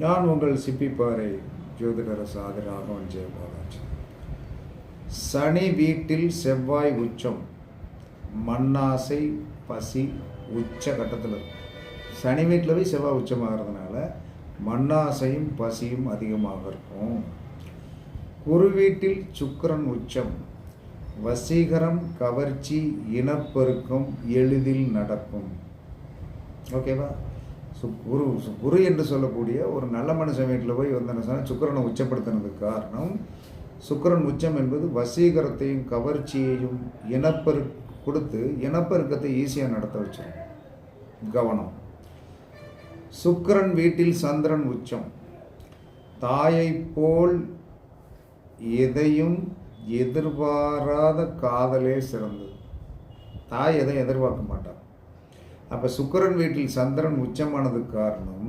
நான் உங்கள் சிப்பிப்பாறை ஜோதிடர் சாதி ராகவன் ஜெயபாலாஜி. சனி வீட்டில் செவ்வாய் உச்சம், மண்ணாசை பசி உச்ச கட்டத்தில் இருக்கும். சனி வீட்டில் போய் செவ்வாய் உச்சமாகிறதுனால மண்ணாசையும் பசியும் அதிகமாக இருக்கும். குரு வீட்டில் சுக்கிரன் உச்சம், வசீகரம் கவர்ச்சி இனப்பெருக்கம் எளிதில் நடக்கும். ஓகேவா? குரு என்று சொல்லக்கூடிய ஒரு நல்ல மனுஷன் வீட்டில் போய் வந்தேன்னு சுக்கிரனை உச்சப்படுத்தினதுக்கு காரணம், சுக்கிரன் உச்சம் என்பது வசீகரத்தையும் கவர்ச்சியையும் கொடுத்து இனப்பெருக்கத்தை ஈஸியாக நடத்த வச்சிடும். கவனம். சுக்கிரன் வீட்டில் சந்திரன் உச்சம், தாயை போல் எதையும் எதிர்பாராத காதலே சிறந்தது. தாய் எதையும் எதிர்பார்க்க மாட்டார். அப்போ சுக்கிரன் வீட்டில் சந்திரன் உச்சமானதுக்கு காரணம்,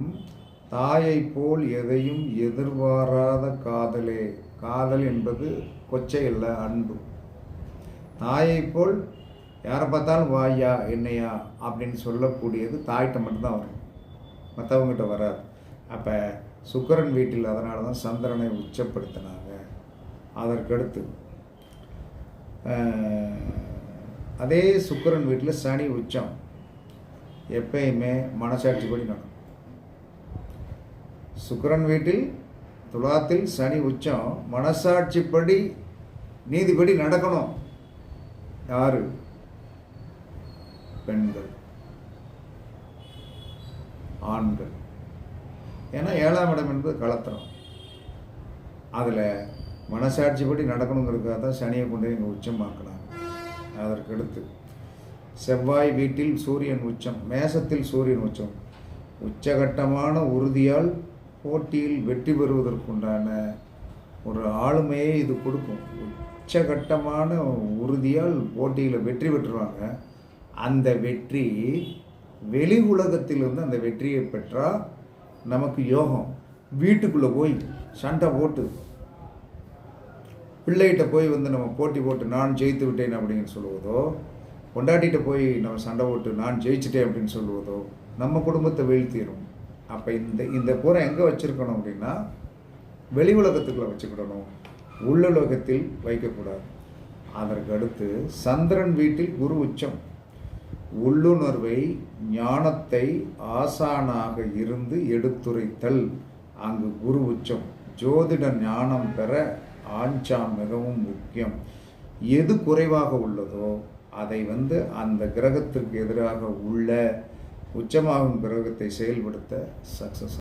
தாயை போல் எதையும் எதிர்பாராத காதலே. காதல் என்பது கொச்சை இல்லை, அன்பு. தாயை போல் யாரை பார்த்தாலும் வாயா என்னையா அப்படின்னு சொல்லக்கூடியது தாய்கிட்ட மட்டும்தான் வரும், மற்றவங்ககிட்ட வராது. அப்போ சுக்கிரன் வீட்டில் அதனால தான் சந்திரனை உச்சப்படுத்தினாங்க. அதற்கடுத்து அதே சுக்கிரன் வீட்டில் சனி உச்சம். எப்பயுமே மனசாட்சிப்படி நடக்கும். சுக்கிரன் வீட்டில் துலாத்தில் சனி உச்சம், மனசாட்சிப்படி நீதிப்படி நடக்கணும். யாரு? பெண்கள், ஆண்கள். ஏன்னா 7ஆம் இடம் என்பது களத்திரம். அதில் மனசாட்சிப்படி நடக்கணுங்கிறதுக்காக தான் சனியை கொண்டு இங்கே உச்சமாக்கினாங்க. அதற்கடுத்து செவ்வாய் வீட்டில் சூரியன் உச்சம், மேசத்தில் சூரியன் உச்சம். உச்சகட்டமான உறுதியால் போட்டியில் வெற்றி பெறுவதற்குண்டான ஒரு ஆளுமையை இது கொடுக்கும். உச்சகட்டமான உறுதியால் போட்டியில் வெற்றி பெற்றுவாங்க. அந்த வெற்றி வெளி உலகத்திலிருந்து அந்த வெற்றியை பெற்றால் நமக்கு யோகம். வீட்டுக்குள்ளே போய் சண்டை போட்டு பிள்ளைகிட்ட போய் நம்ம போட்டி போட்டு நான் ஜெயித்து விட்டேன் அப்படின்னு சொல்லுவதோ, கொண்டாட்டிகிட்ட போய் நம்ம சண்டை போட்டு நான் ஜெயிச்சிட்டேன் அப்படின்னு சொல்லுவதோ நம்ம குடும்பத்தை வீழ்த்திடும். அப்போ இந்த பூரா எங்கே வச்சுருக்கணும் அப்படின்னா, வெளி உலகத்துக்குள்ளே வச்சுக்கிடணும், உள்ளுலகத்தில் வைக்கக்கூடாது. அதற்கடுத்து சந்திரன் வீட்டில் குரு உச்சம், உள்ளுணர்வை ஞானத்தை ஆசானாக இருந்து எடுத்துரைத்தல். அங்கு குரு உச்சம். ஜோதிட ஞானம் பெற ஆஞ்சாம் மிகவும் முக்கியம். எது குறைவாக உள்ளதோ அதை அந்த கிரகத்திற்கு எதிராக உள்ள உச்சமாகும் கிரகத்தை செயல்படுத்த சக்சஸ்.